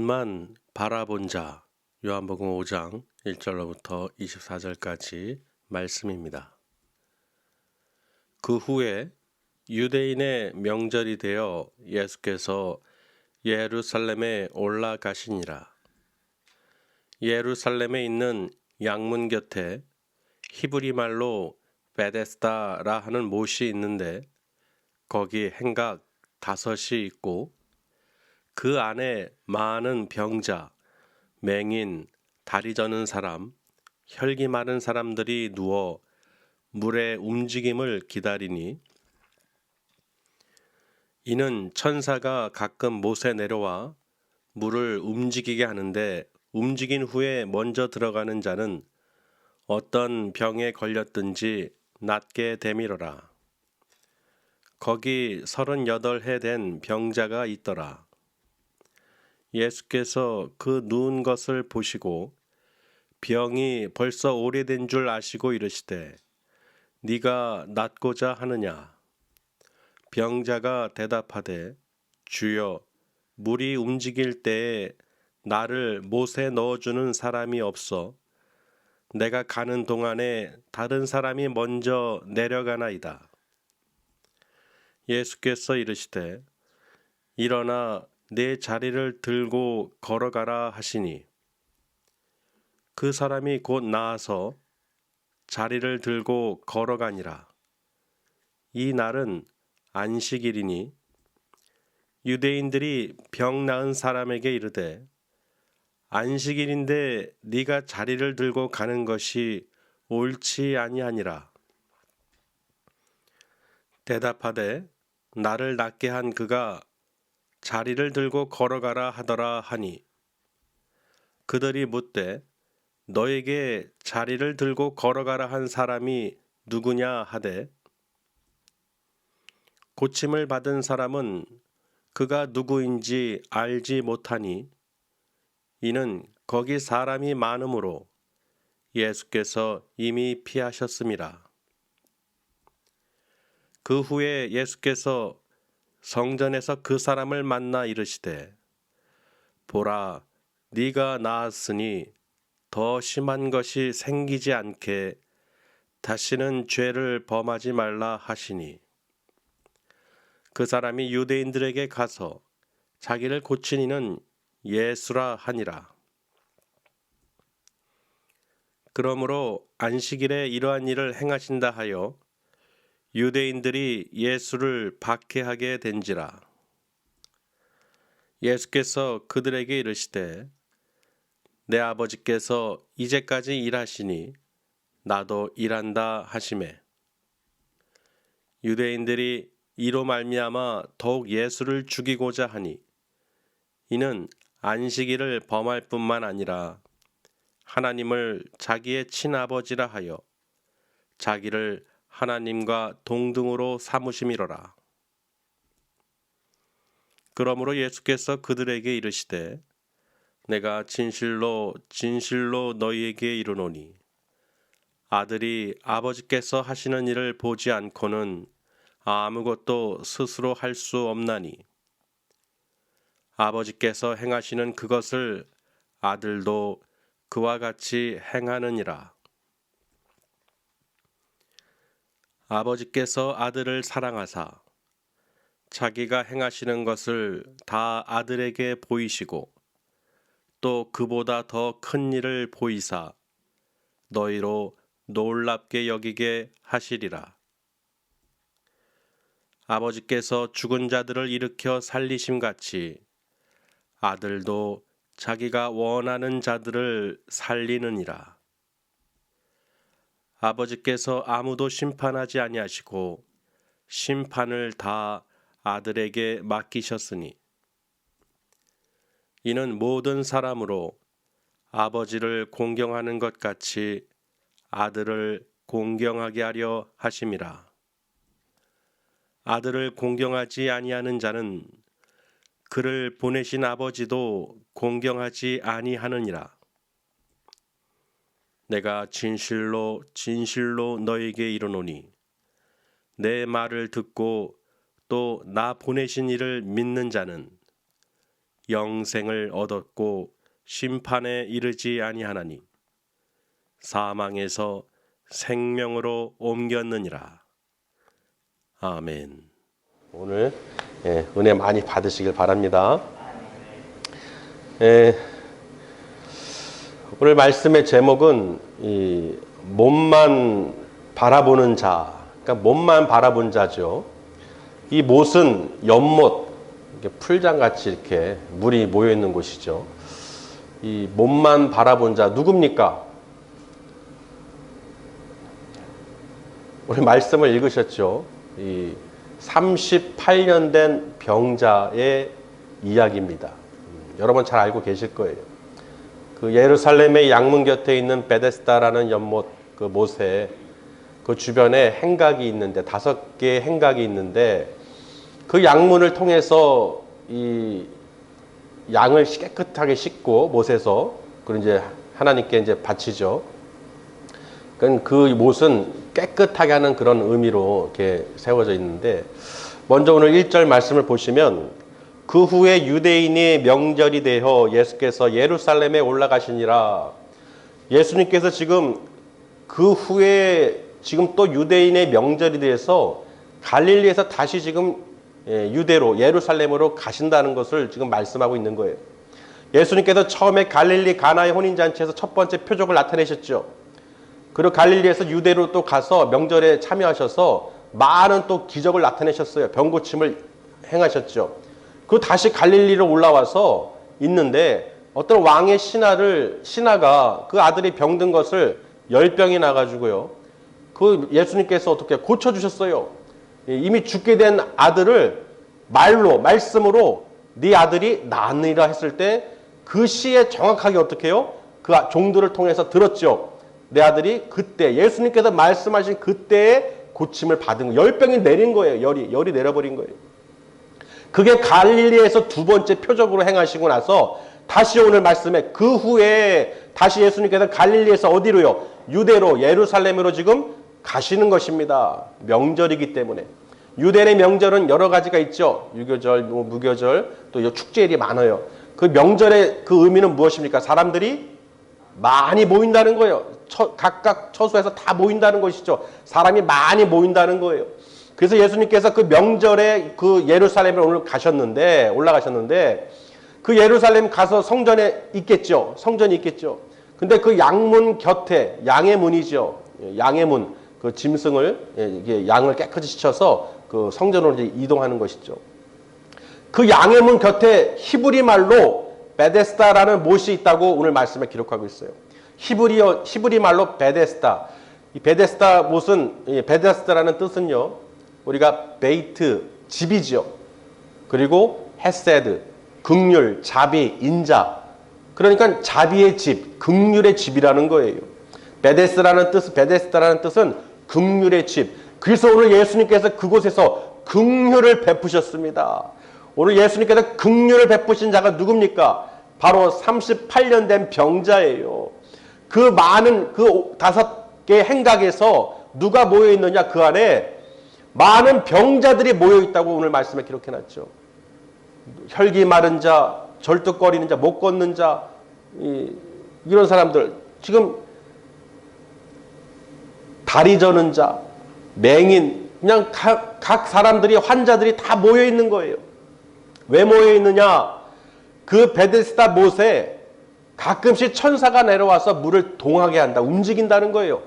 눈만 바라본 자, 요한복음 5장 1절로부터 24절까지 말씀입니다. 그 후에 유대인의 명절이 되어 예수께서 예루살렘에 올라가시니라. 예루살렘에 있는 양문 곁에 히브리 말로 베데스다라 하는 못이 있는데 거기 행각 5이 있고 그 안에 많은 병자, 맹인, 다리 저는 사람, 혈기 마른 사람들이 누워 물의 움직임을 기다리니 이는 천사가 가끔 못에 내려와 물을 움직이게 하는데 움직인 후에 먼저 들어가는 자는 어떤 병에 걸렸든지 낫게 되밀어라. 거기 38해 된 병자가 있더라. 예수께서 그 누운 것을 보시고 병이 벌써 오래된 줄 아시고 이르시되 네가 낫고자 하느냐? 병자가 대답하되 주여 물이 움직일 때에 나를 못에 넣어주는 사람이 없어 내가 가는 동안에 다른 사람이 먼저 내려가나이다. 예수께서 이르시되 일어나 내 자리를 들고 걸어가라 하시니 그 사람이 곧 나아서 자리를 들고 걸어가니라. 이 날은 안식일이니 유대인들이 병 나은 사람에게 이르되 안식일인데 네가 자리를 들고 가는 것이 옳지 아니하니라. 대답하되 나를 낫게 한 그가 자리를 들고 걸어가라 하더라 하니 그들이 묻되 너에게 자리를 들고 걸어가라 한 사람이 누구냐 하되 고침을 받은 사람은 그가 누구인지 알지 못하니 이는 거기 사람이 많으므로 예수께서 이미 피하셨음이라. 그 후에 예수께서 성전에서 그 사람을 만나 이르시되 보라 네가 나았으니 더 심한 것이 생기지 않게 다시는 죄를 범하지 말라 하시니 그 사람이 유대인들에게 가서 자기를 고친 이는 예수라 하니라. 그러므로 안식일에 이러한 일을 행하신다 하여 유대인들이 예수를 박해하게 된지라. 예수께서 그들에게 이르시되 내 아버지께서 이제까지 일하시니 나도 일한다 하시매 유대인들이 이로 말미암아 더욱 예수를 죽이고자 하니 이는 안식일을 범할 뿐만 아니라 하나님을 자기의 친아버지라 하여 자기를 하나님과 동등으로 삼으심이로라. 그러므로 예수께서 그들에게 이르시되 내가 진실로 진실로 너희에게 이르노니 아들이 아버지께서 하시는 일을 보지 않고는 아무것도 스스로 할 수 없나니 아버지께서 행하시는 그것을 아들도 그와 같이 행하느니라. 아버지께서 아들을 사랑하사 자기가 행하시는 것을 다 아들에게 보이시고 또 그보다 더 큰 일을 보이사 너희로 놀랍게 여기게 하시리라. 아버지께서 죽은 자들을 일으켜 살리심같이 아들도 자기가 원하는 자들을 살리느니라. 아버지께서 아무도 심판하지 아니하시고 심판을 다 아들에게 맡기셨으니 이는 모든 사람으로 아버지를 공경하는 것 같이 아들을 공경하게 하려 하심이라. 아들을 공경하지 아니하는 자는 그를 보내신 아버지도 공경하지 아니하느니라. 내가 진실로 진실로 너에게 이르노니 내 말을 듣고 또 나 보내신 이를 믿는 자는 영생을 얻었고 심판에 이르지 아니하나니 사망에서 생명으로 옮겼느니라. 아멘. 오늘 은혜 많이 받으시길 바랍니다. 오늘 말씀의 제목은 이 못만 바라보는 자, 그러니까 못만 바라본 자죠. 이 못은 연못, 풀장같이 이렇게 물이 모여 있는 곳이죠. 이 못만 바라본 자 누굽니까? 오늘 말씀을 읽으셨죠? 이 38년 된 병자의 이야기입니다. 여러분 잘 알고 계실 거예요. 그 예루살렘의 양문 곁에 있는 베데스다라는 연못, 그 못에 그 주변에 행각이 있는데 5개의 행각이 있는데 그 양문을 통해서 이 양을 깨끗하게 씻고 못에서 그리고 이제 하나님께 이제 바치죠. 그 못은 깨끗하게 하는 그런 의미로 이렇게 세워져 있는데 먼저 오늘 1절 말씀을 보시면 그 후에 유대인의 명절이 되어 예수께서 예루살렘에 올라가시니라. 예수님께서 지금 그 후에 지금 또 유대인의 명절이 돼서 갈릴리에서 다시 지금 유대로 예루살렘으로 가신다는 것을 지금 말씀하고 있는 거예요. 예수님께서 처음에 갈릴리 가나의 혼인잔치에서 첫 번째 표적을 나타내셨죠. 그리고 갈릴리에서 유대로 또 가서 명절에 참여하셔서 많은 또 기적을 나타내셨어요. 병 고침을 행하셨죠. 그리고 다시 갈릴리로 올라와서 있는데 어떤 왕의 신하가 그 아들이 병든 것을 열병이 나가지고요. 그 예수님께서 어떻게 고쳐주셨어요. 이미 죽게 된 아들을 말씀으로 네 아들이 나으리라 했을 때 그 시에 정확하게 어떻게 해요? 그 종들을 통해서 들었죠. 내 아들이 그때 예수님께서 말씀하신 그때에 고침을 받은 거예요. 열병이 내린 거예요. 열이 내려버린 거예요. 그게 갈릴리에서 두 번째 표적으로 행하시고 나서 다시 오늘 말씀에 그 후에 다시 예수님께서 갈릴리에서 어디로요? 유대로 예루살렘으로 지금 가시는 것입니다. 명절이기 때문에. 유대인의 명절은 여러 가지가 있죠. 유교절, 무교절, 또 축제일이 많아요. 그 명절의 그 의미는 무엇입니까? 사람들이 많이 모인다는 거예요. 각각 처소에서 다 모인다는 것이죠. 사람이 많이 모인다는 거예요. 그래서 예수님께서 그 명절에 그 예루살렘에 오늘 올라가셨는데 그 예루살렘 가서 성전에 있겠죠. 성전이 있겠죠. 근데 그 양문 곁에 양의 문이죠. 양의 문, 그 짐승을 이게 양을 깨끗이 씻어서 그 성전으로 이제 이동하는 것이죠. 그 양의 문 곁에 히브리 말로 베데스다라는 못이 있다고 오늘 말씀에 기록하고 있어요. 히브리 말로 베데스다. 이 베데스다 못은 베데스다라는 뜻은요. 우리가 베이트 집이죠. 그리고 헤세드 긍휼, 자비, 인자. 그러니까 자비의 집, 긍휼의 집이라는 거예요. 베데스다라는 뜻은 긍휼의 집. 그래서 오늘 예수님께서 그곳에서 긍휼을 베푸셨습니다. 오늘 예수님께서 긍휼을 베푸신 자가 누굽니까? 바로 38년 된 병자예요. 그 많은 그 5개의 행각에서 누가 모여 있느냐? 그 안에 많은 병자들이 모여 있다고 오늘 말씀에 기록해 놨죠. 혈기 마른 자, 절뚝거리는 자, 못 걷는 자, 이런 사람들, 지금 다리 저는 자, 맹인, 그냥 각 사람들이, 환자들이 다 모여 있는 거예요. 왜 모여 있느냐? 그 베데스다 못에 가끔씩 천사가 내려와서 물을 동하게 한다, 움직인다는 거예요.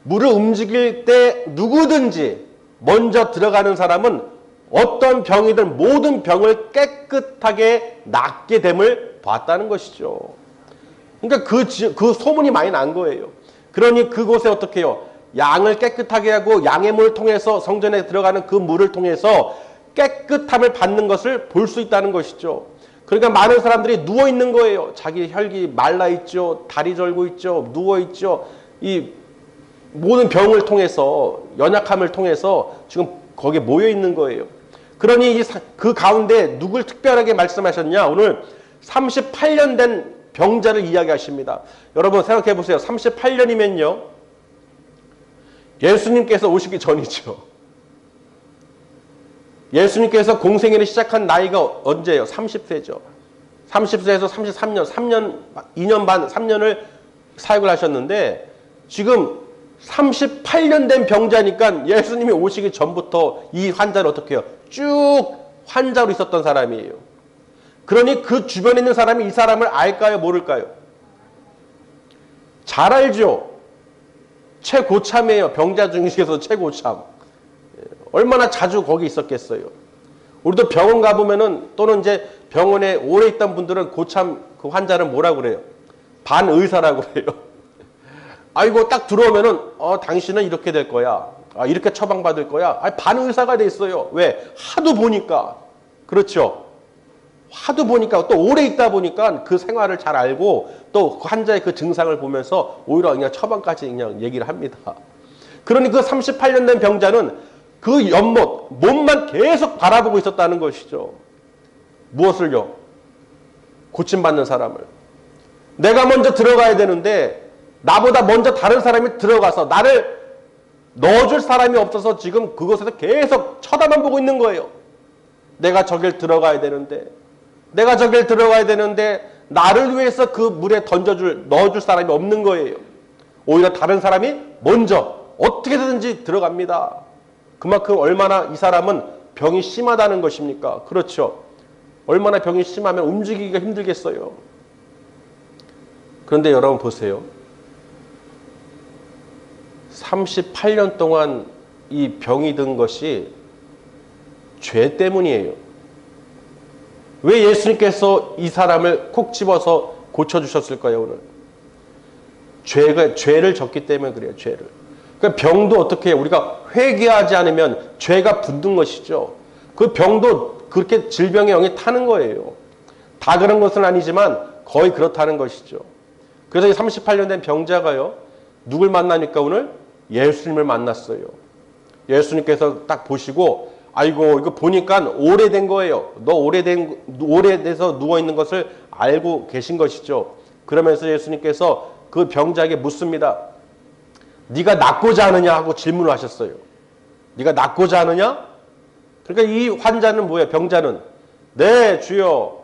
물을 움직일 때 누구든지 먼저 들어가는 사람은 어떤 병이든 모든 병을 깨끗하게 낫게 됨을 봤다는 것이죠. 그러니까 그 소문이 많이 난 거예요. 그러니 그곳에 어떻게 해요? 양을 깨끗하게 하고 양의 물을 통해서 성전에 들어가는 그 물을 통해서 깨끗함을 받는 것을 볼 수 있다는 것이죠. 그러니까 많은 사람들이 누워 있는 거예요. 자기 혈기 말라 있죠. 다리 절고 있죠. 누워 있죠. 이 모든 병을 통해서, 연약함을 통해서 지금 거기에 모여 있는 거예요. 그러니 그 가운데 누굴 특별하게 말씀하셨냐? 오늘 38년 된 병자를 이야기하십니다. 여러분 생각해 보세요. 38년이면요. 예수님께서 오시기 전이죠. 예수님께서 공생애를 시작한 나이가 언제예요? 30세죠. 30세에서 33년, 2년 반, 3년을 사역을 하셨는데 지금 38년 된 병자니까 예수님이 오시기 전부터 이 환자를 어떻게 해요? 쭉 환자로 있었던 사람이에요. 그러니 그 주변에 있는 사람이 이 사람을 알까요? 모를까요? 잘 알죠. 최고참이에요. 병자 중에서 최고참. 얼마나 자주 거기 있었겠어요. 우리도 병원 가보면은 또는 이제 병원에 오래 있던 분들은 고참 그 환자를 뭐라고 그래요? 반의사라고 그래요. 아이고 딱 들어오면은 당신은 이렇게 될 거야. 이렇게 처방받을 거야. 반의사가 돼 있어요. 왜? 하도 보니까. 그렇죠. 하도 보니까 또 오래 있다 보니까 그 생활을 잘 알고 또 환자의 그 증상을 보면서 오히려 그냥 처방까지 그냥 얘기를 합니다. 그러니 그 38년 된 병자는 그 연못, 몸만 계속 바라보고 있었다는 것이죠. 무엇을요? 고침받는 사람을. 내가 먼저 들어가야 되는데 나보다 먼저 다른 사람이 들어가서 나를 넣어줄 사람이 없어서 지금 그곳에서 계속 쳐다만 보고 있는 거예요. 내가 저길 들어가야 되는데 나를 위해서 그 물에 넣어줄 사람이 없는 거예요. 오히려 다른 사람이 먼저 어떻게든지 들어갑니다. 그만큼 얼마나 이 사람은 병이 심하다는 것입니까? 그렇죠. 얼마나 병이 심하면 움직이기가 힘들겠어요. 그런데 여러분 보세요. 38년 동안 이 병이 든 것이 죄 때문이에요. 왜 예수님께서 이 사람을 콕 집어서 고쳐주셨을까요, 오늘? 죄를 졌기 때문에 그래요, 죄를. 그러니까 병도 어떻게 해요? 우리가 회개하지 않으면 죄가 붙는 것이죠. 그 병도 그렇게 질병의 영이 타는 거예요. 다 그런 것은 아니지만 거의 그렇다는 것이죠. 그래서 이 38년 된 병자가요, 누굴 만나니까 오늘? 예수님을 만났어요. 예수님께서 딱 보시고, 아이고, 이거 보니까 오래된 거예요. 너 오래돼서 누워있는 것을 알고 계신 것이죠. 그러면서 예수님께서 그 병자에게 묻습니다. 네가 낫고자 하느냐 하고 질문을 하셨어요. 네가 낫고자 하느냐? 그러니까 이 환자는 뭐예요? 병자는 네 주여,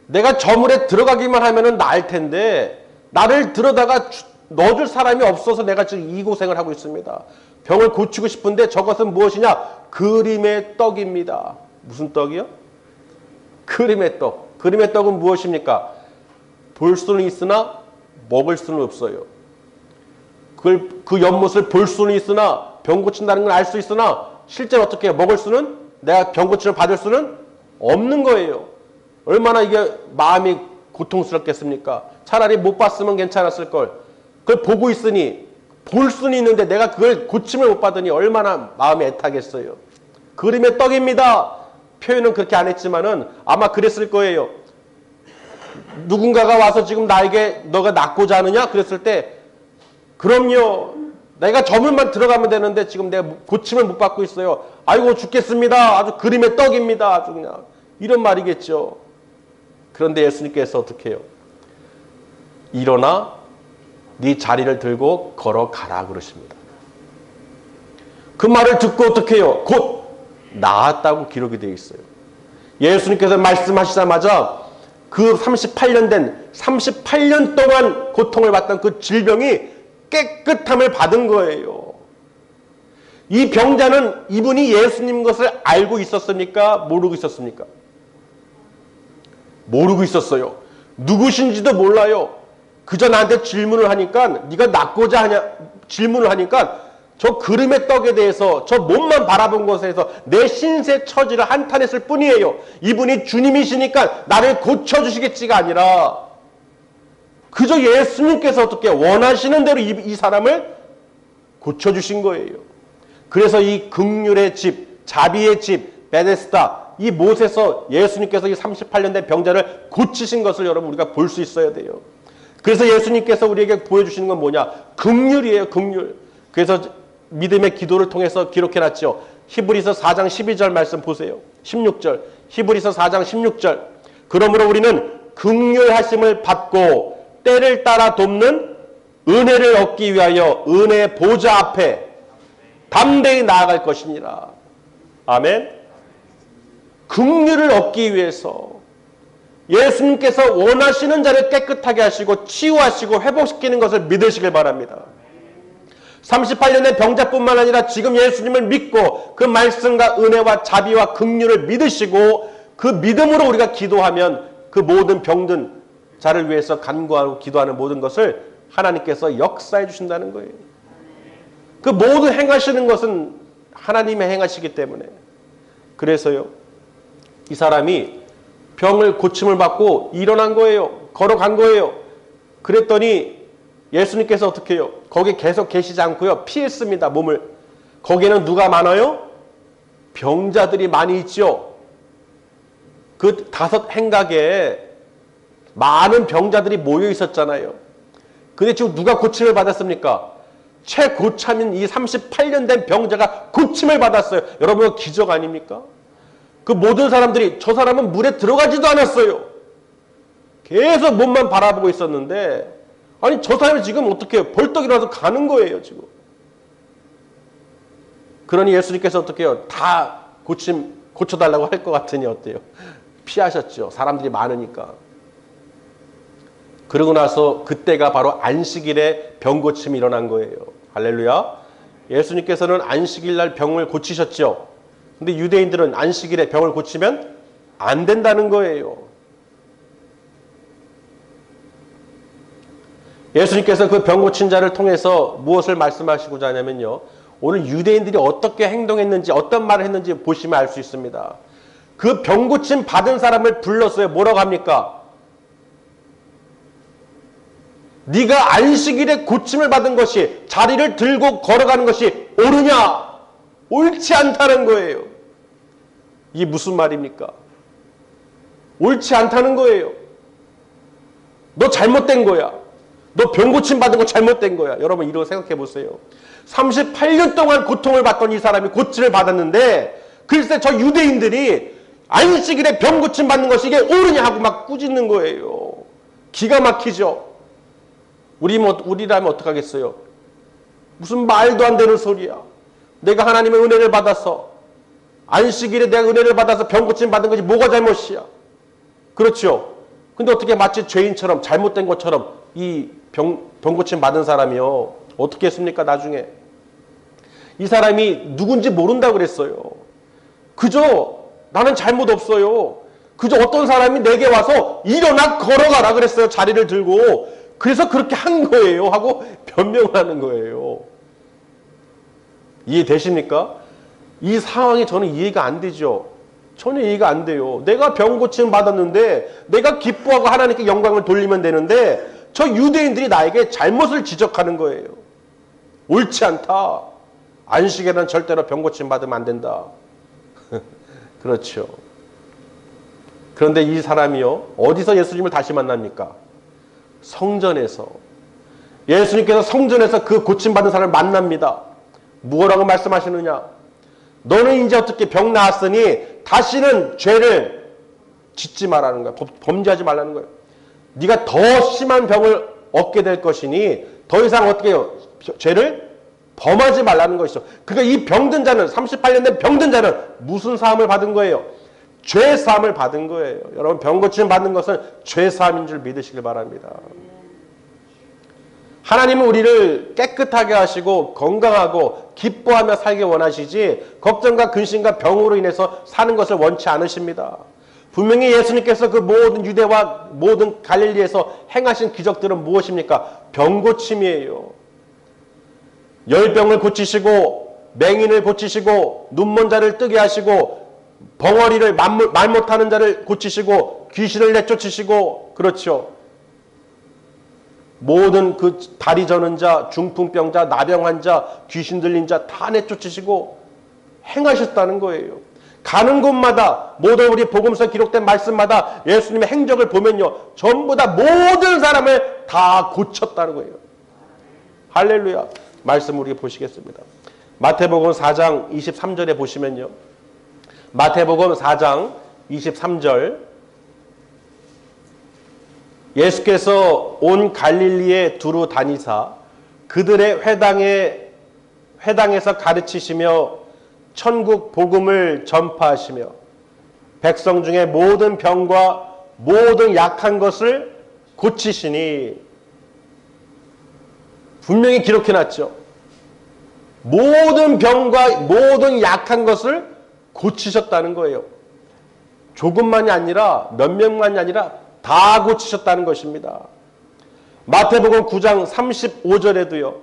내가 저 물에 들어가기만 하면은 나을 텐데 나를 들어다가 넣어줄 사람이 없어서 내가 지금 이 고생을 하고 있습니다. 병을 고치고 싶은데 저것은 무엇이냐? 그림의 떡입니다. 무슨 떡이요? 그림의 떡. 그림의 떡은 무엇입니까? 볼 수는 있으나 먹을 수는 없어요. 그 연못을 볼 수는 있으나 병 고친다는 걸 알 수 있으나 실제로 어떻게 해요? 먹을 수는, 내가 병 고침을 받을 수는 없는 거예요. 얼마나 이게 마음이 고통스럽겠습니까? 차라리 못 봤으면 괜찮았을 걸. 그걸 보고 있으니, 볼 수는 있는데 내가 그걸 고침을 못 받으니 얼마나 마음이 애타겠어요. 그림의 떡입니다. 표현은 그렇게 안 했지만은 아마 그랬을 거예요. 누군가가 와서 지금 나에게 너가 낫고자 하느냐? 그랬을 때 그럼요. 내가 저물만 들어가면 되는데 지금 내가 고침을 못 받고 있어요. 아이고 죽겠습니다. 아주 그림의 떡입니다. 아주 그냥 이런 말이겠죠. 그런데 예수님께서 어떻게 해요? 일어나 네 자리를 들고 걸어가라 그러십니다. 그 말을 듣고 어떻게 해요? 곧 나았다고 기록이 되어 있어요. 예수님께서 말씀하시자마자 그 38년 동안 고통을 받던 그 질병이 깨끗함을 받은 거예요. 이 병자는 이분이 예수님 것을 알고 있었습니까? 모르고 있었습니까? 모르고 있었어요. 누구신지도 몰라요. 그저 나한테 질문을 하니까, 네가 낫고자 하냐 질문을 하니까 저 그림의 떡에 대해서 저 몸만 바라본 것에서 내 신세 처지를 한탄했을 뿐이에요. 이분이 주님이시니까 나를 고쳐주시겠지가 아니라 그저 예수님께서 어떻게 원하시는 대로 이 사람을 고쳐주신 거예요. 그래서 이 긍휼의 집, 자비의 집, 베데스다, 이 못에서 예수님께서 이 38년 된 병자를 고치신 것을 여러분 우리가 볼 수 있어야 돼요. 그래서 예수님께서 우리에게 보여주시는 건 뭐냐? 긍휼이에요, 긍휼. 그래서 믿음의 기도를 통해서 기록해놨죠. 히브리서 4장 12절 말씀 보세요. 16절. 히브리서 4장 16절. 그러므로 우리는 긍휼하심을 받고 때를 따라 돕는 은혜를 얻기 위하여 은혜의 보좌 앞에 담대히 나아갈 것이니라. 아멘. 긍휼을 얻기 위해서 예수님께서 원하시는 자를 깨끗하게 하시고 치유하시고 회복시키는 것을 믿으시길 바랍니다. 38년 된 병자뿐만 아니라 지금 예수님을 믿고 그 말씀과 은혜와 자비와 긍휼을 믿으시고 그 믿음으로 우리가 기도하면 그 모든 병든 자를 위해서 간구하고 기도하는 모든 것을 하나님께서 역사해 주신다는 거예요. 그 모든 행하시는 것은 하나님이 행하시기 때문에. 그래서요, 이 사람이 병을 고침을 받고 일어난 거예요. 걸어간 거예요. 그랬더니 예수님께서 어떻게 해요? 거기 계속 계시지 않고요, 피했습니다, 몸을. 거기에는 누가 많아요? 병자들이 많이 있죠. 그 5 행각에 많은 병자들이 모여 있었잖아요. 근데 지금 누가 고침을 받았습니까? 최고참인 이 38년 된 병자가 고침을 받았어요. 여러분, 기적 아닙니까? 그 모든 사람들이 저 사람은 물에 들어가지도 않았어요. 계속 몸만 바라보고 있었는데, 아니 저 사람이 지금 어떻게 벌떡 일어나서 가는 거예요 지금. 그러니 예수님께서 어떻게 해요? 다 고쳐달라고 할 것 같으니 어때요? 피하셨죠. 사람들이 많으니까. 그러고 나서 그때가 바로 안식일에 병 고침이 일어난 거예요. 할렐루야. 예수님께서는 안식일 날 병을 고치셨죠. 근데 유대인들은 안식일에 병을 고치면 안 된다는 거예요. 예수님께서 그 병 고친 자를 통해서 무엇을 말씀하시고자 하냐면요, 오늘 유대인들이 어떻게 행동했는지 어떤 말을 했는지 보시면 알 수 있습니다. 그 병 고침 받은 사람을 불렀어요. 뭐라고 합니까? 네가 안식일에 고침을 받은 것이, 자리를 들고 걸어가는 것이 옳으냐? 옳지 않다는 거예요. 이게 무슨 말입니까? 옳지 않다는 거예요. 너 잘못된 거야. 너 병 고침 받은 거 잘못된 거야. 여러분, 이러고 생각해 보세요. 38년 동안 고통을 받던 이 사람이 고침을 받았는데, 글쎄 저 유대인들이 안식일에 병 고침 받는 것이 이게 옳으냐 하고 막 꾸짖는 거예요. 기가 막히죠. 우리라면 어떡하겠어요? 무슨 말도 안 되는 소리야. 내가 하나님의 은혜를 받아서, 안식일에 내가 은혜를 받아서 병 고침 받은 것이 뭐가 잘못이야? 그렇죠? 근데 어떻게 마치 죄인처럼, 잘못된 것처럼 이 병 고침 받은 사람이요, 어떻게 했습니까? 나중에 이 사람이 누군지 모른다고 그랬어요. 그저 나는 잘못 없어요. 그저 어떤 사람이 내게 와서 일어나 걸어가라 그랬어요. 자리를 들고. 그래서 그렇게 한 거예요 하고 변명을 하는 거예요. 이해되십니까? 이 상황이 저는 이해가 안 되죠. 전혀 이해가 안 돼요. 내가 병 고침 받았는데 내가 기뻐하고 하나님께 영광을 돌리면 되는데, 저 유대인들이 나에게 잘못을 지적하는 거예요. 옳지 않다. 안식에는 절대로 병 고침 받으면 안 된다. 그렇죠. 그런데 이 사람이요, 어디서 예수님을 다시 만납니까? 성전에서. 예수님께서 성전에서 그 고침받은 사람을 만납니다. 뭐라고 말씀하시느냐? 너는 이제 어떻게 병 나았으니 다시는 죄를 짓지 말라는 거야. 범죄하지 말라는 거예요. 네가 더 심한 병을 얻게 될 것이니 더 이상 어떻게 해요? 죄를 범하지 말라는 것이죠. 그러니까 이 병든 자는, 38년 된 병든 자는 무슨 사함을 받은 거예요? 죄 사함을 받은 거예요. 여러분, 병 고침 받는 것은 죄 사함인 줄 믿으시길 바랍니다. 하나님은 우리를 깨끗하게 하시고 건강하고 기뻐하며 살게 원하시지, 걱정과 근심과 병으로 인해서 사는 것을 원치 않으십니다. 분명히 예수님께서 그 모든 유대와 모든 갈릴리에서 행하신 기적들은 무엇입니까? 병 고침이에요. 열병을 고치시고, 맹인을 고치시고, 눈먼 자를 뜨게 하시고, 벙어리를 말 못하는 자를 고치시고, 귀신을 내쫓으시고, 그렇죠. 모든 그 다리 저는 자, 중풍병자, 나병 환자, 귀신 들린 자 다 내쫓으시고 행하셨다는 거예요. 가는 곳마다, 모든 우리 복음서 기록된 말씀마다 예수님의 행적을 보면요, 전부 다 모든 사람을 다 고쳤다는 거예요. 할렐루야. 말씀 우리 보시겠습니다. 마태복음 4장 23절에 보시면요, 마태복음 4장 23절, 예수께서 온 갈릴리에 두루 다니사 그들의 회당에서 가르치시며 천국 복음을 전파하시며 백성 중에 모든 병과 모든 약한 것을 고치시니. 분명히 기록해놨죠. 모든 병과 모든 약한 것을 고치셨다는 거예요. 조금만이 아니라 몇 명만이 아니라 다 고치셨다는 것입니다. 마태복음 9장 35절에도요.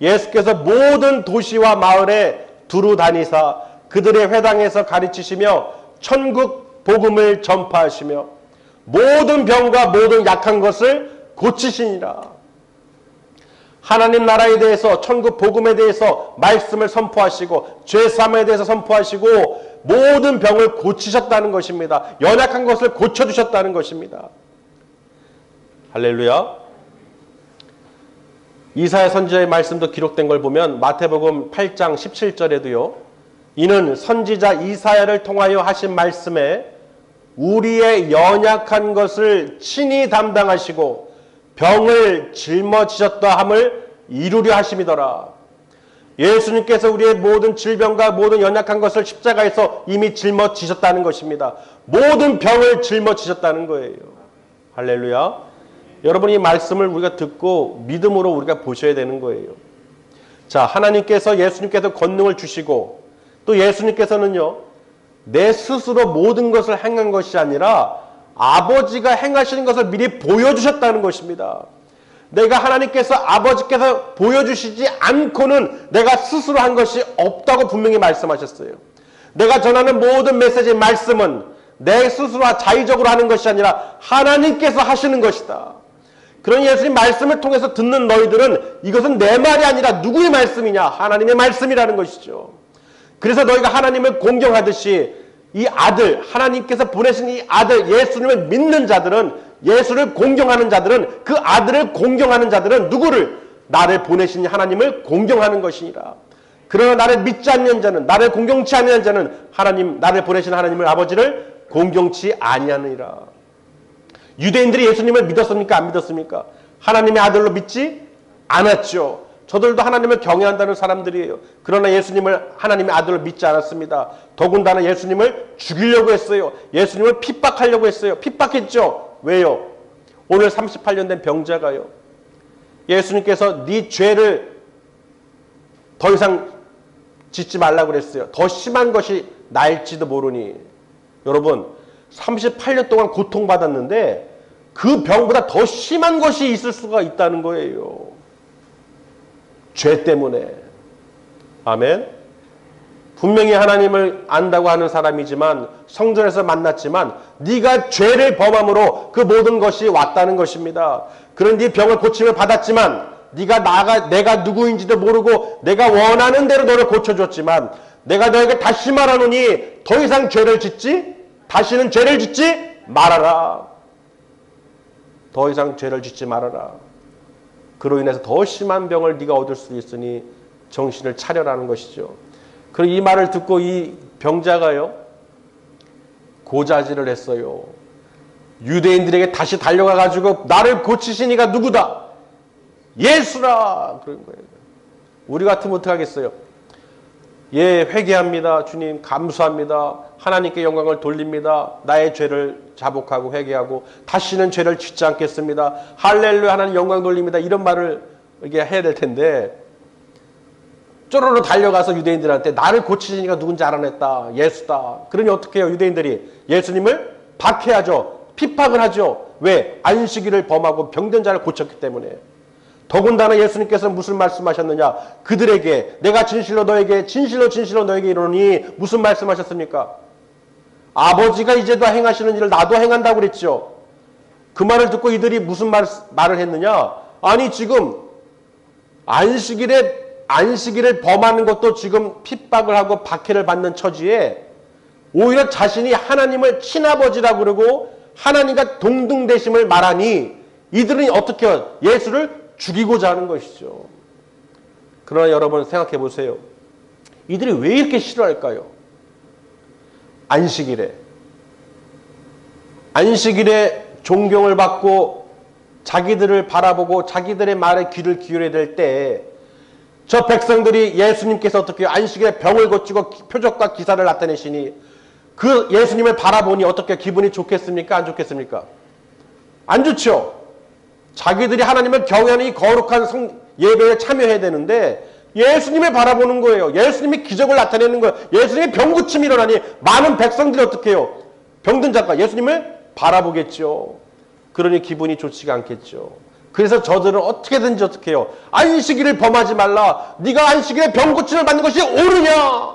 예수께서 모든 도시와 마을에 두루 다니사 그들의 회당에서 가르치시며 천국 복음을 전파하시며 모든 병과 모든 약한 것을 고치시니라. 하나님 나라에 대해서 천국 복음에 대해서 말씀을 선포하시고 죄사함에 대해서 선포하시고 모든 병을 고치셨다는 것입니다. 연약한 것을 고쳐주셨다는 것입니다. 할렐루야. 이사야 선지자의 말씀도 기록된 걸 보면 마태복음 8장 17절에도요. 이는 선지자 이사야를 통하여 하신 말씀에 우리의 연약한 것을 친히 담당하시고 병을 짊어지셨다 함을 이루려 하심이더라. 예수님께서 우리의 모든 질병과 모든 연약한 것을 십자가에서 이미 짊어지셨다는 것입니다. 모든 병을 짊어지셨다는 거예요. 할렐루야. 여러분, 이 말씀을 우리가 듣고 믿음으로 우리가 보셔야 되는 거예요. 자, 하나님께서 예수님께서 권능을 주시고 또 예수님께서는요, 내 스스로 모든 것을 행한 것이 아니라 아버지가 행하시는 것을 미리 보여주셨다는 것입니다. 내가 하나님께서 아버지께서 보여주시지 않고는 내가 스스로 한 것이 없다고 분명히 말씀하셨어요. 내가 전하는 모든 메시지 말씀은 내 스스로 자의적으로 하는 것이 아니라 하나님께서 하시는 것이다. 그런 예수님 말씀을 통해서 듣는 너희들은 이것은 내 말이 아니라 누구의 말씀이냐? 하나님의 말씀이라는 것이죠. 그래서 너희가 하나님을 공경하듯이 이 아들, 하나님께서 보내신 이 아들 예수님을 믿는 자들은, 예수를 공경하는 자들은, 그 아들을 공경하는 자들은 누구를? 나를 보내신 하나님을 공경하는 것이니라. 그러나 나를 믿지 않는 자는, 나를 공경치 아니하는 자는 하나님, 나를 보내신 하나님을, 아버지를 공경치 아니하느니라. 유대인들이 예수님을 믿었습니까? 안 믿었습니까? 하나님의 아들로 믿지 않았죠. 저들도 하나님을 경외한다는 사람들이에요. 그러나 예수님을 하나님의 아들로 믿지 않았습니다. 더군다나 예수님을 죽이려고 했어요. 예수님을 핍박하려고 했어요. 핍박했죠. 왜요? 오늘 38년 된 병자가요. 예수님께서 네 죄를 더 이상 짓지 말라고 그랬어요. 더 심한 것이 날지도 모르니. 여러분, 38년 동안 고통받았는데 그 병보다 더 심한 것이 있을 수가 있다는 거예요. 죄 때문에. 아멘. 분명히 하나님을 안다고 하는 사람이지만, 성전에서 만났지만 네가 죄를 범함으로 그 모든 것이 왔다는 것입니다. 그런 네 병을 고침을 받았지만 내가 누구인지도 모르고 내가 원하는 대로 너를 고쳐줬지만 내가 너에게 다시 말하노니 더 이상 죄를 짓지, 다시는 죄를 짓지 말아라. 더 이상 죄를 짓지 말아라. 그로 인해서 더 심한 병을 네가 얻을 수 있으니 정신을 차려라는 것이죠. 그리고 이 말을 듣고 이 병자가요, 고자질을 했어요. 유대인들에게 다시 달려가 가지고 나를 고치시니가 누구다? 예수라. 그런 거예요. 우리 같으면 어떻게 하겠어요? 예, 회개합니다. 주님 감사합니다. 하나님께 영광을 돌립니다. 나의 죄를 자복하고 회개하고 다시는 죄를 짓지 않겠습니다. 할렐루야, 하나님 영광 돌립니다. 이런 말을 이게 해야 될 텐데 쪼로로 달려가서 유대인들한테 나를 고치시니까 누군지 알아냈다. 예수다. 그러니 어떻게 해요? 유대인들이 예수님을 박해하죠. 핍박을 하죠. 왜? 안식일을 범하고 병든 자를 고쳤기 때문에. 더군다나 예수님께서 무슨 말씀하셨느냐? 그들에게 내가 진실로 너에게 이르노니 무슨 말씀하셨습니까? 아버지가 이제도 행하시는 일을 나도 행한다고 그랬죠. 그 말을 듣고 이들이 무슨 말을 했느냐? 아니 지금 안식일을 범하는 것도 지금 핍박을 하고 박해를 받는 처지에 오히려 자신이 하나님을 친아버지라고 그러고 하나님과 동등되심을 말하니 이들은 어떻게 해요? 예수를 죽이고자 하는 것이죠. 그러나 여러분 생각해 보세요. 이들이 왜 이렇게 싫어할까요? 안식일에 존경을 받고 자기들을 바라보고 자기들의 말에 귀를 기울여야 될 때 저 백성들이 예수님께서 어떻게 안식일에 병을 고치고 표적과 기사를 나타내시니 그 예수님을 바라보니 어떻게 기분이 좋겠습니까? 안 좋겠습니까? 안 좋죠. 자기들이 하나님을 경외하는 이 거룩한 예배에 참여해야 되는데 예수님을 바라보는 거예요. 예수님이 기적을 나타내는 거예요. 예수님이 병고침이 일어나니 많은 백성들이 어떻게 해요? 병든 자가 예수님을 바라보겠죠. 그러니 기분이 좋지가 않겠죠. 그래서 저들은 어떻게든지 어떻게 해요? 안식일을 범하지 말라. 네가 안식일에 병고침을 받는 것이 옳으냐?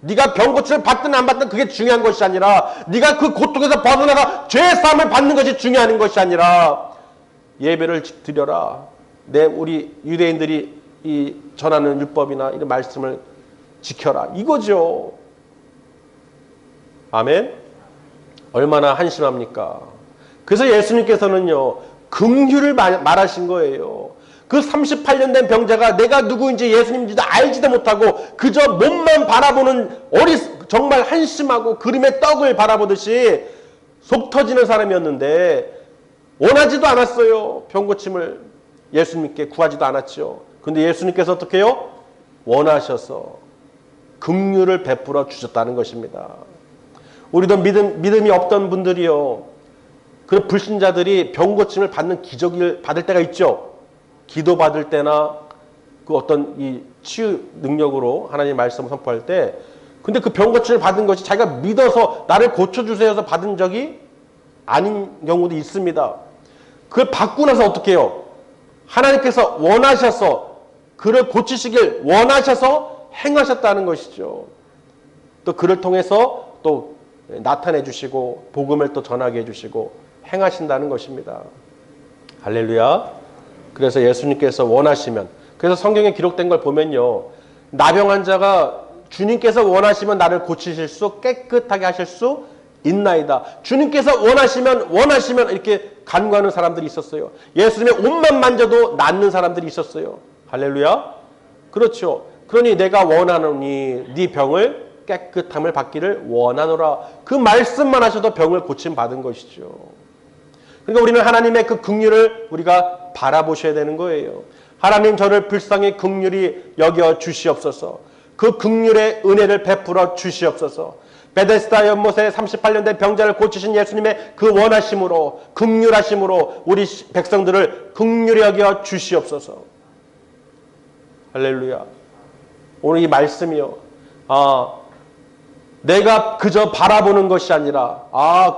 네가 병고침을 받든 안 받든 그게 중요한 것이 아니라 네가 그 고통에서 벗어나가 죄사함을 받는 것이 중요한 것이 아니라 예배를 드려라. 우리 유대인들이 이 전하는 율법이나 이런 말씀을 지켜라. 이거죠. 아멘. 얼마나 한심합니까? 그래서 예수님께서는요, 긍휼을 말하신 거예요. 그 38년 된 병자가 내가 누구인지 예수님인지도 알지도 못하고 그저 몸만 바라보는 정말 한심하고 그림의 떡을 바라보듯이 속 터지는 사람이었는데 원하지도 않았어요. 병고침을 예수님께 구하지도 않았죠. 근데 예수님께서 어떻게 해요? 원하셔서 긍휼을 베풀어 주셨다는 것입니다. 우리도 믿음이 없던 분들이요, 그 불신자들이 병고침을 받는 기적을 받을 때가 있죠. 기도 받을 때나 그 어떤 이 치유 능력으로 하나님의 말씀을 선포할 때, 근데 그 병고침을 받은 것이 자기가 믿어서 나를 고쳐주세요 해서 받은 적이 아닌 경우도 있습니다. 그걸 받고 나서 어떻게 해요? 하나님께서 원하셔서 그를 고치시길 원하셔서 행하셨다는 것이죠. 또 그를 통해서 또 나타내 주시고 복음을 또 전하게 해주시고 행하신다는 것입니다. 할렐루야. 그래서 예수님께서 원하시면, 그래서 성경에 기록된 걸 보면요, 나병 환자가 주님께서 원하시면 나를 고치실 수, 깨끗하게 하실 수 있나이다. 주님께서 원하시면 이렇게 간구하는 사람들이 있었어요. 예수님의 옷만 만져도 낫는 사람들이 있었어요. 할렐루야. 그렇죠. 그러니 내가 원하노니 네 병을 깨끗함을 받기를 원하노라. 그 말씀만 하셔도 병을 고침 받은 것이죠. 그러니까 우리는 하나님의 그 긍휼을 우리가 바라보셔야 되는 거예요. 하나님, 저를 불쌍히 긍휼히 여겨 주시옵소서. 그 긍휼의 은혜를 베풀어 주시옵소서. 베데스다 연못에 38년 된 병자를 고치신 예수님의 그 원하심으로, 긍휼하심으로 우리 백성들을 긍휼히 여겨 주시옵소서. 할렐루야. 오늘 이 말씀이요, 내가 그저 바라보는 것이 아니라,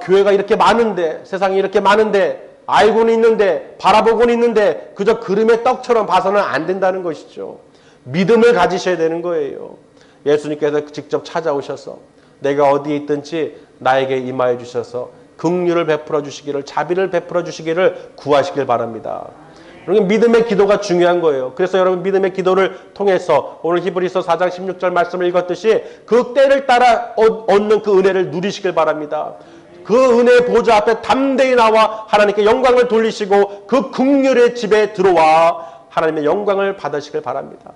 교회가 이렇게 많은데, 세상이 이렇게 많은데, 알고는 있는데, 바라보고는 있는데, 그저 그림의 떡처럼 봐서는 안 된다는 것이죠. 믿음을 가지셔야 되는 거예요. 예수님께서 직접 찾아오셔서 내가 어디에 있든지 나에게 임하여 주셔서 긍휼을 베풀어 주시기를, 자비를 베풀어 주시기를 구하시길 바랍니다. 여러분, 믿음의 기도가 중요한 거예요. 그래서 여러분, 믿음의 기도를 통해서 오늘 히브리서 4장 16절 말씀을 읽었듯이 그 때를 따라 얻는 그 은혜를 누리시길 바랍니다. 그 은혜의 보좌 앞에 담대히 나와 하나님께 영광을 돌리시고 그 긍휼의 집에 들어와 하나님의 영광을 받으시길 바랍니다.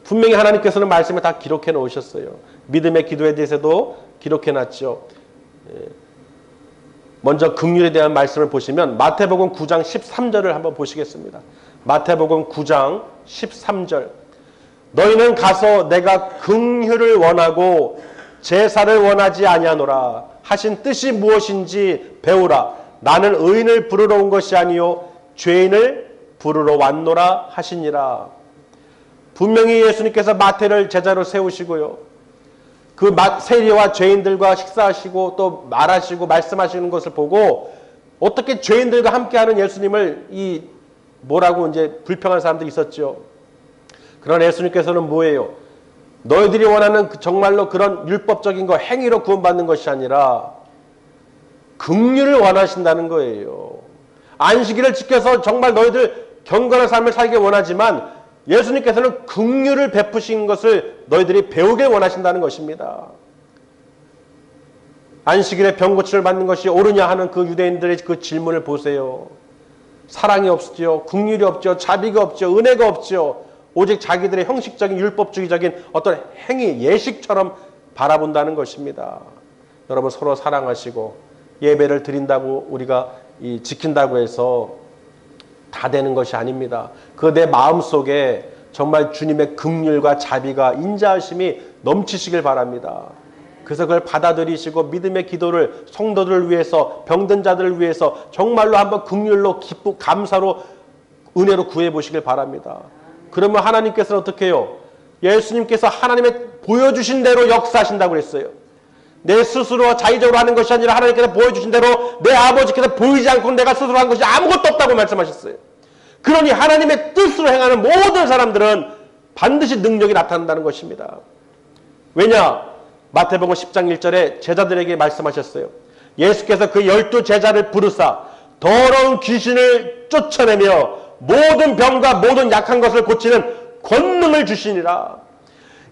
분명히 하나님께서는 말씀을 다 기록해 놓으셨어요. 믿음의 기도에 대해서도 기록해 놨죠. 먼저 긍휼에 대한 말씀을 보시면 마태복음 9장 13절을 한번 보시겠습니다. 마태복음 9장 13절. 너희는 가서 내가 긍휼을 원하고 제사를 원하지 아니하노라 하신 뜻이 무엇인지 배우라. 나는 의인을 부르러 온 것이 아니요 죄인을 부르러 왔노라 하시니라. 분명히 예수님께서 마태를 제자로 세우시고요, 그 세리와 죄인들과 식사하시고 또 말하시고 말씀하시는 것을 보고 어떻게 죄인들과 함께하는 예수님을 뭐라고 이제 불평한 사람들이 있었죠. 그러나 예수님께서는 뭐예요? 너희들이 원하는 정말로 그런 율법적인 거, 행위로 구원받는 것이 아니라 긍휼을 원하신다는 거예요. 안식일을 지켜서 정말 너희들 경건한 삶을 살기 원하지만 예수님께서는 긍휼을 베푸신 것을 너희들이 배우길 원하신다는 것입니다. 안식일에 병고침을 받는 것이 옳으냐 하는 그 유대인들의 그 질문을 보세요. 사랑이 없죠. 긍휼이 없죠. 자비가 없죠. 은혜가 없죠. 오직 자기들의 형식적인 율법주의적인 어떤 행위, 예식처럼 바라본다는 것입니다. 여러분, 서로 사랑하시고 예배를 드린다고 우리가 지킨다고 해서 다 되는 것이 아닙니다. 그 내 마음속에 정말 주님의 긍휼과 자비가 인자하심이 넘치시길 바랍니다. 그래서 그걸 받아들이시고 믿음의 기도를 성도들을 위해서, 병든 자들을 위해서 정말로 한번 긍휼로 기쁘고 감사로 은혜로 구해 보시길 바랍니다. 그러면 하나님께서는 어떻게 해요? 예수님께서 하나님의 보여주신 대로 역사하신다고 그랬어요. 내 스스로 자의적으로 하는 것이 아니라 하나님께서 보여주신 대로 내 아버지께서 보이지 않고 내가 스스로 한 것이 아무것도 없다고 말씀하셨어요. 그러니 하나님의 뜻으로 행하는 모든 사람들은 반드시 능력이 나타난다는 것입니다. 왜냐? 마태복음 10장 1절에 제자들에게 말씀하셨어요. 예수께서 그 12 제자를 부르사 더러운 귀신을 쫓아내며 모든 병과 모든 약한 것을 고치는 권능을 주시니라.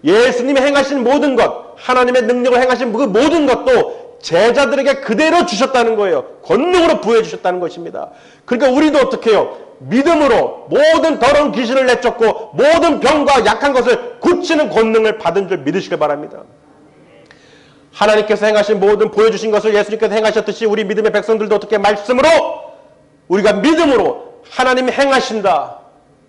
예수님이 행하신 모든 것, 하나님의 능력을 행하신 그 모든 것도 제자들에게 그대로 주셨다는 거예요. 권능으로 부여해 주셨다는 것입니다. 그러니까 우리도 어떻게 해요? 믿음으로 모든 더러운 귀신을 내쫓고 모든 병과 약한 것을 고치는 권능을 받은 줄 믿으시길 바랍니다. 하나님께서 행하신 모든 보여주신 것을 예수님께서 행하셨듯이 우리 믿음의 백성들도 어떻게 말씀으로 우리가 믿음으로 하나님이 행하신다.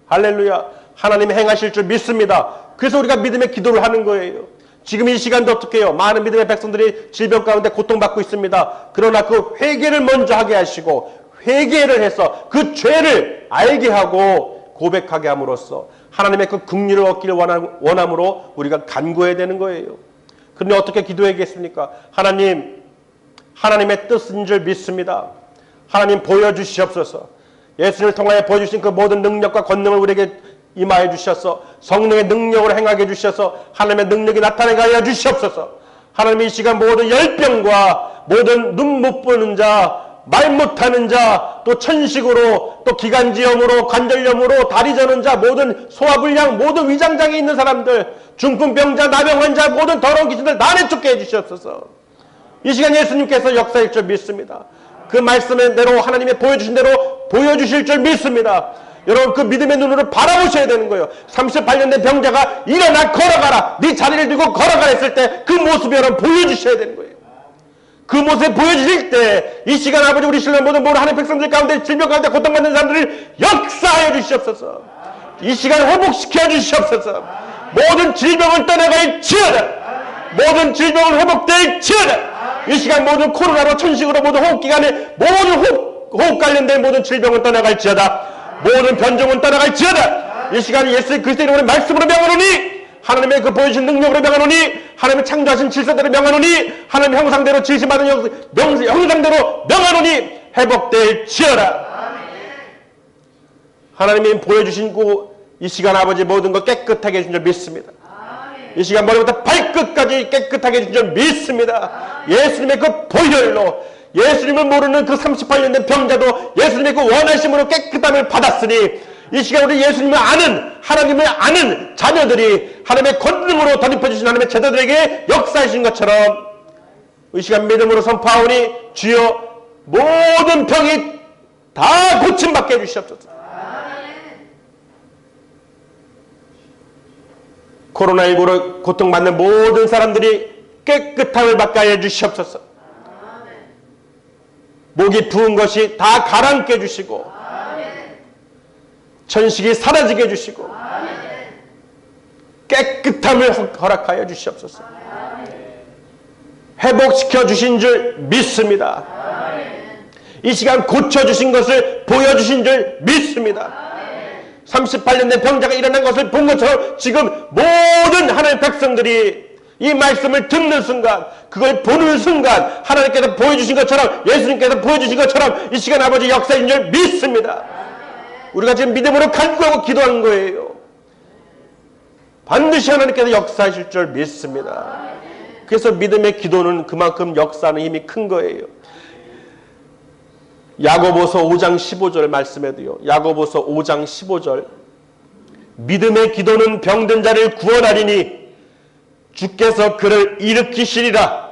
할렐루야. 하나님이 행하실 줄 믿습니다. 그래서 우리가 믿음의 기도를 하는 거예요. 지금 이 시간도 어떻게 해요? 많은 믿음의 백성들이 질병 가운데 고통받고 있습니다. 그러나 그 회개를 먼저 하게 하시고 회개를 해서 그 죄를 알게 하고 고백하게 함으로써 하나님의 그 긍휼을 얻기를 원함으로 우리가 간구해야 되는 거예요. 그런데 어떻게 기도하겠습니까? 하나님, 하나님의 뜻인 줄 믿습니다. 하나님 보여주시옵소서. 예수님을 통하여 보여주신 그 모든 능력과 권능을 우리에게 임하여 주셔서 성령의 능력으로 행하게 해주셔서 하나님의 능력이 나타나게 하여 주시옵소서. 하나님 이 시간 모든 열병과 모든 눈 못 보는 자, 말 못하는 자, 또 천식으로, 또 기관지염으로, 관절염으로, 다리 저는 자, 모든 소화불량, 모든 위장장애 있는 사람들, 중풍병자, 나병 환자, 모든 더러운 귀신들 다 내쫓게 해주시옵소서. 이 시간 예수님께서 역사일 줄 믿습니다. 그 말씀대로 하나님이 보여주신 대로 보여주실 줄 믿습니다. 여러분 그 믿음의 눈으로 바라보셔야 되는 거예요. 38년 된 병자가 일어나 걸어가라, 네 자리를 들고 걸어가라 했을 때 그 모습을 여러분 보여주셔야 되는 거예요. 그 모습을 보여주실 때 이 시간 아버지 우리 신랑 모든 하나님의 백성들 가운데 질병 가운데 고통받는 사람들을 역사하여 주시옵소서. 이 시간 회복시켜 주시옵소서. 모든 질병을 떠나갈지어다. 모든 질병을 회복될지어다. 이 시간 모든 코로나로 천식으로 모든 호흡기관에 모든 호흡 관련된 모든 질병은 떠나갈지어다. 모든 변종은 떠나갈지어다. 이 시간 예수 그리스도의 이름으로 말씀으로 명하노니 하나님의 그 보여주신 능력으로 명하노니 하나님의 창조하신 질서대로 명하노니 하나님의 형상대로 지으심받은 형상대로 명하노니 회복될지어다. 하나님이 보여주신 이 시간 아버지 모든 것 깨끗하게 해준 줄 믿습니다. 이 시간 머리부터 발끝까지 깨끗하게 해준 줄 믿습니다. 예수님의 그 보혈로 예수님을 모르는 그 38년 된 병자도 예수님의 그 원하심으로 깨끗함을 받았으니 이 시간 우리 예수님을 아는 하나님을 아는 자녀들이 하나님의 권능으로 덧입혀주신 하나님의 제자들에게 역사하신 것처럼 이 시간 믿음으로 선포하오니 주여 모든 병이 다 고침받게 해주시옵소서. 코로나19로 고통받는 모든 사람들이 깨끗함을 받게 해주시옵소서. 목이 부은 것이 다 가라앉게 해주시고 천식이 사라지게 해주시고 깨끗함을 허락하여 주시옵소서. 회복시켜 주신 줄 믿습니다. 이 시간 고쳐주신 것을 보여주신 줄 믿습니다. 38년 된 병자가 일어난 것을 본 것처럼 지금 모든 하나님의 백성들이 이 말씀을 듣는 순간, 그걸 보는 순간 하나님께서 보여주신 것처럼, 예수님께서 보여주신 것처럼 이 시간 아버지 역사인 줄 믿습니다. 우리가 지금 믿음으로 간구하고 기도하는 거예요. 반드시 하나님께서 역사하실 줄 믿습니다. 그래서 믿음의 기도는 그만큼 역사하는 힘이 큰 거예요. 야고보서 5장 15절 말씀에도요. 야고보서 5장 15절 믿음의 기도는 병든 자를 구원하리니 주께서 그를 일으키시리라.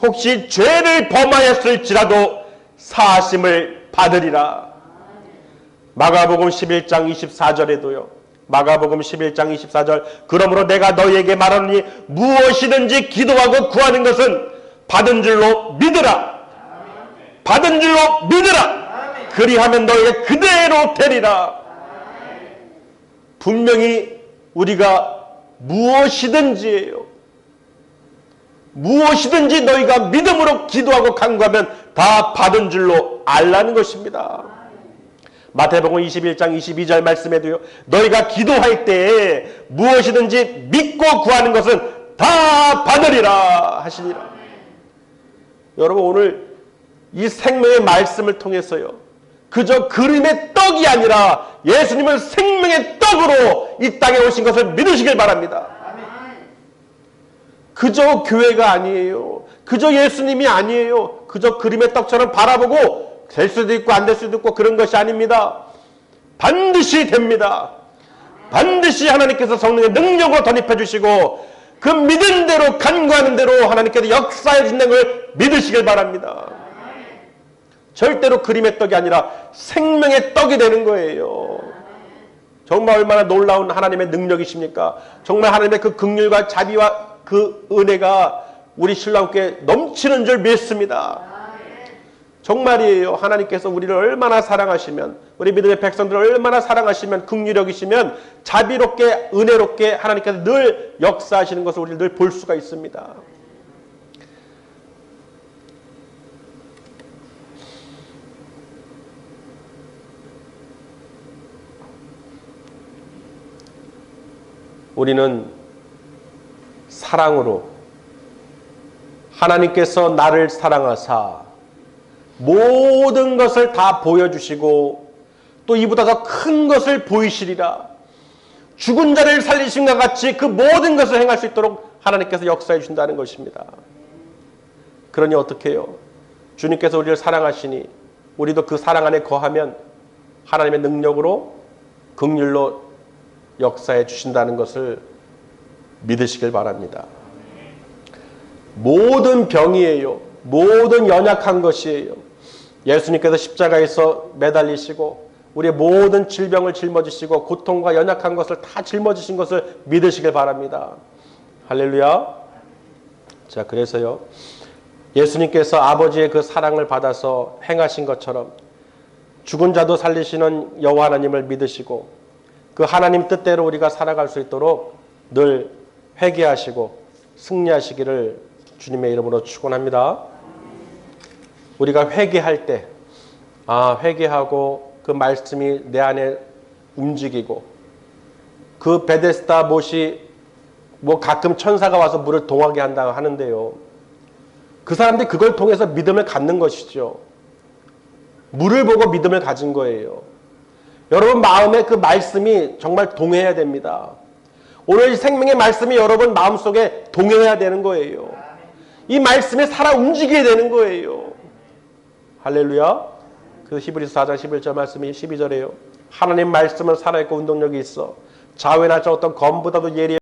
혹시 죄를 범하였을지라도 사하심을 받으리라. 마가복음 11장 24절에도요. 마가복음 11장 24절 그러므로 내가 너희에게 말하노니 무엇이든지 기도하고 구하는 것은 받은 줄로 믿으라. 받은 줄로 믿으라. 그리하면 너희에게 그대로 되리라. 분명히 우리가 무엇이든지예요. 무엇이든지 너희가 믿음으로 기도하고 간구하면 다 받은 줄로 알라는 것입니다. 마태복음 21장 22절 말씀에도요. 너희가 기도할 때에 무엇이든지 믿고 구하는 것은 다 받으리라 하시니라. 여러분 오늘 이 생명의 말씀을 통해서요. 그저 그림의 떡이 아니라 예수님은 생명의 떡으로 이 땅에 오신 것을 믿으시길 바랍니다. 그저 교회가 아니에요. 그저 예수님이 아니에요. 그저 그림의 떡처럼 바라보고 될 수도 있고 안 될 수도 있고 그런 것이 아닙니다. 반드시 됩니다. 반드시 하나님께서 성령의 능력으로 덧입혀 주시고 그 믿은 대로 간구하는 대로 하나님께서 역사해 주신다는 걸 믿으시길 바랍니다. 절대로 그림의 떡이 아니라 생명의 떡이 되는 거예요. 정말 얼마나 놀라운 하나님의 능력이십니까? 정말 하나님의 그 긍휼과 자비와 그 은혜가 우리 신랑께 넘치는 줄 믿습니다. 정말이에요. 하나님께서 우리를 얼마나 사랑하시면, 우리 믿음의 백성들을 얼마나 사랑하시면, 긍휼히 여기시면 자비롭게 은혜롭게 하나님께서 늘 역사하시는 것을 우리를 늘 볼 수가 있습니다. 우리는 사랑으로 하나님께서 나를 사랑하사 모든 것을 다 보여주시고 또 이보다 더 큰 것을 보이시리라. 죽은 자를 살리심과 같이 그 모든 것을 행할 수 있도록 하나님께서 역사해 주신다는 것입니다. 그러니 어떻게 해요? 주님께서 우리를 사랑하시니 우리도 그 사랑 안에 거하면 하나님의 능력으로 긍휼로 역사해 주신다는 것을 믿으시길 바랍니다. 모든 병이에요. 모든 연약한 것이에요. 예수님께서 십자가에서 매달리시고 우리의 모든 질병을 짊어지시고 고통과 연약한 것을 다 짊어지신 것을 믿으시길 바랍니다. 할렐루야. 자, 그래서요. 예수님께서 아버지의 그 사랑을 받아서 행하신 것처럼 죽은 자도 살리시는 여호와 하나님을 믿으시고 그 하나님 뜻대로 우리가 살아갈 수 있도록 늘 회개하시고 승리하시기를 주님의 이름으로 축원합니다. 우리가 회개할 때 회개하고 그 말씀이 내 안에 움직이고 그 베데스다 못이 가끔 천사가 와서 물을 동하게 한다 하는데요. 그 사람들이 그걸 통해서 믿음을 갖는 것이죠. 물을 보고 믿음을 가진 거예요. 여러분 마음에 그 말씀이 정말 동해야 됩니다. 오늘 이 생명의 말씀이 여러분 마음속에 동해야 되는 거예요. 이 말씀에 살아 움직여야 되는 거예요. 할렐루야. 그 히브리서 4장 11절 말씀이 12절이에요. 하나님 말씀은 살아있고 운동력이 있어 좌우나 저 어떤 검보다도 예리해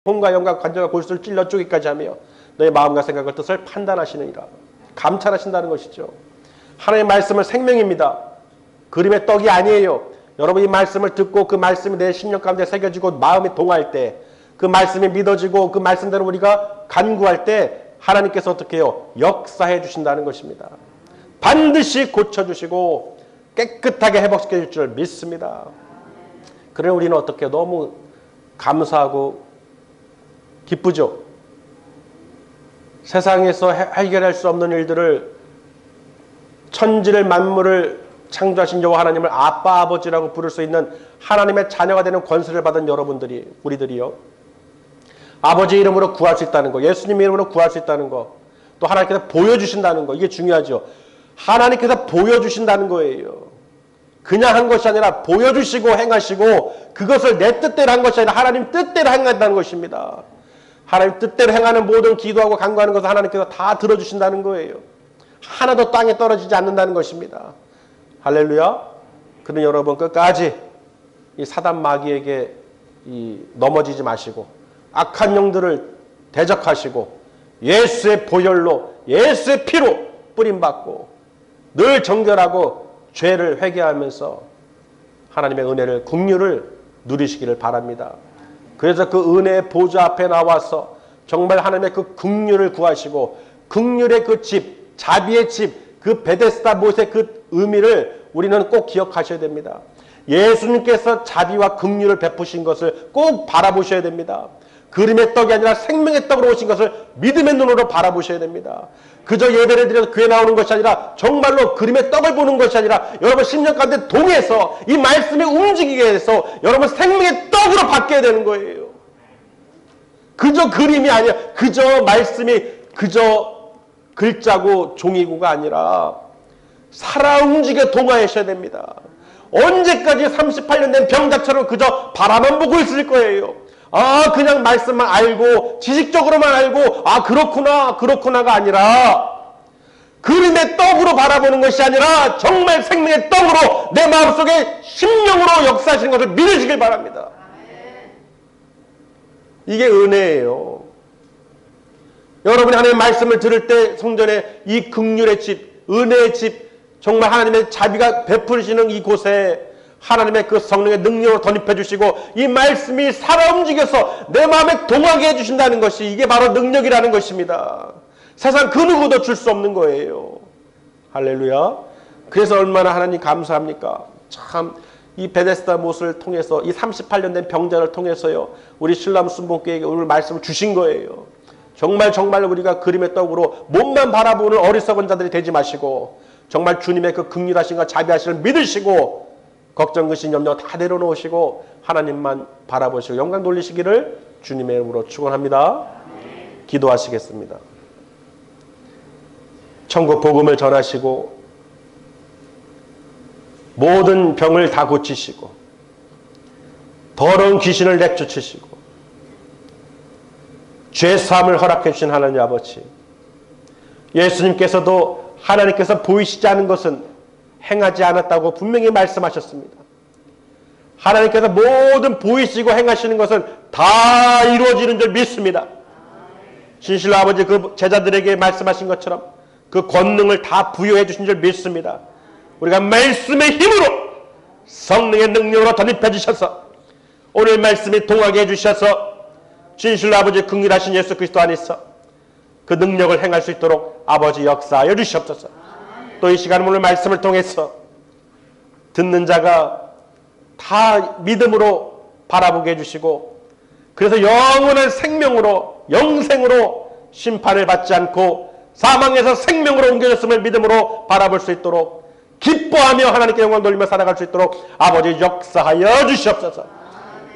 혼과 영과 관절과 골수를 찔러 쪼기까지 하며 너의 마음과 생각과 뜻을 판단하시느니라. 감찰하신다는 것이죠. 하나님의 말씀은 생명입니다. 그림의 떡이 아니에요. 여러분 이 말씀을 듣고 그 말씀이 내 심령 가운데 새겨지고 마음이 동할 때 그 말씀이 믿어지고 그 말씀대로 우리가 간구할 때 하나님께서 어떻게 해요? 역사해 주신다는 것입니다. 반드시 고쳐주시고 깨끗하게 회복시켜 줄 줄 믿습니다. 그래 우리는 어떻게 너무 감사하고 기쁘죠. 세상에서 해결할 수 없는 일들을 천지를 만물을 창조하신 여호와 하나님을 아빠 아버지라고 부를 수 있는 하나님의 자녀가 되는 권세를 받은 여러분들이 우리들이요. 아버지 이름으로 구할 수 있다는 거, 예수님 이름으로 구할 수 있다는 거, 또 하나님께서 보여주신다는 거, 이게 중요하죠. 하나님께서 보여주신다는 거예요. 그냥 한 것이 아니라 보여주시고 행하시고 그것을 내 뜻대로 한 것이 아니라 하나님 뜻대로 행한다는 것입니다. 하나님 뜻대로 행하는 모든 기도하고 간구하는 것을 하나님께서 다 들어주신다는 거예요. 하나도 땅에 떨어지지 않는다는 것입니다. 할렐루야. 그러니 여러분 끝까지 이 사단 마귀에게 넘어지지 마시고 악한 영들을 대적하시고 예수의 보혈로 예수의 피로 뿌림받고 늘 정결하고 죄를 회개하면서 하나님의 은혜를 긍휼을 누리시기를 바랍니다. 그래서 그 은혜의 보좌 앞에 나와서 정말 하나님의 그 긍휼을 구하시고 긍휼의 그 집, 자비의 집, 그 베데스다 못의 그 의미를 우리는 꼭 기억하셔야 됩니다. 예수님께서 자비와 긍휼을 베푸신 것을 꼭 바라보셔야 됩니다. 그림의 떡이 아니라 생명의 떡으로 오신 것을 믿음의 눈으로 바라보셔야 됩니다. 그저 예배를 드려서 교회 나오는 것이 아니라 정말로 그림의 떡을 보는 것이 아니라 여러분 심령 가운데 동해서 이 말씀이 움직이게 해서 여러분 생명의 떡으로 바뀌어야 되는 거예요. 그저 그림이 아니야. 그저 말씀이 그저 글자고 종이고가 아니라 살아 움직여 동화하셔야 됩니다. 언제까지 38년 된 병자처럼 그저 바라만 보고 있을 거예요. 그냥 말씀만 알고 지식적으로만 알고 그렇구나가 아니라 그림의 떡으로 바라보는 것이 아니라 정말 생명의 떡으로 내 마음속에 심령으로 역사하시는 것을 믿으시길 바랍니다. 이게 은혜예요. 여러분이 하나님의 말씀을 들을 때 성전에 이 긍휼의 집, 은혜의 집, 정말 하나님의 자비가 베푸시는 이곳에 하나님의 그 성령의 능력으로 덧입혀 주시고 이 말씀이 살아 움직여서 내 마음에 동하게 해주신다는 것이 이게 바로 능력이라는 것입니다. 세상 그 누구도 줄 수 없는 거예요. 할렐루야. 그래서 얼마나 하나님 감사합니까? 참 이 베데스다 못을 통해서 이 38년 된 병자를 통해서요 우리 신람 순복교에게 오늘 말씀을 주신 거예요. 정말 우리가 그림의 떡으로 몸만 바라보는 어리석은 자들이 되지 마시고 정말 주님의 그 긍휼하심과 자비하심을 믿으시고 걱정, 근심, 염려 다 내려놓으시고 하나님만 바라보시고 영광 돌리시기를 주님의 이름으로 축원합니다. 기도하시겠습니다. 천국 복음을 전하시고 모든 병을 다 고치시고 더러운 귀신을 내쫓으시고 죄사함을 허락해 주신 하나님 아버지, 예수님께서도 하나님께서 보이시지 않은 것은 행하지 않았다고 분명히 말씀하셨습니다. 하나님께서 모든 보이시고 행하시는 것은 다 이루어지는 줄 믿습니다. 진실로 아버지 그 제자들에게 말씀하신 것처럼 그 권능을 다 부여해 주신 줄 믿습니다. 우리가 말씀의 힘으로 성령의 능력으로 덧입혀 주셔서 오늘 말씀이 동하게 해주셔서 진실로 아버지 긍휼하신 예수 그리스도 안에서 그 능력을 행할 수 있도록 아버지 역사하여 주시옵소서. 또 이 시간 오늘 말씀을 통해서 듣는 자가 다 믿음으로 바라보게 해주시고 그래서 영원한 생명으로 영생으로 심판을 받지 않고 사망에서 생명으로 옮겨졌음을 믿음으로 바라볼 수 있도록 기뻐하며 하나님께 영광 돌리며 살아갈 수 있도록 아버지 역사하여 주시옵소서.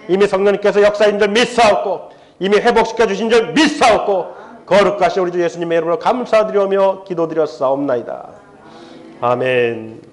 이미 성령님께서 역사인 줄 믿사옵고 이미 회복시켜 주신 줄 믿사옵고 거룩하신 우리 주 예수님의 이름으로 감사드리며 기도드렸사옵나이다. 아멘.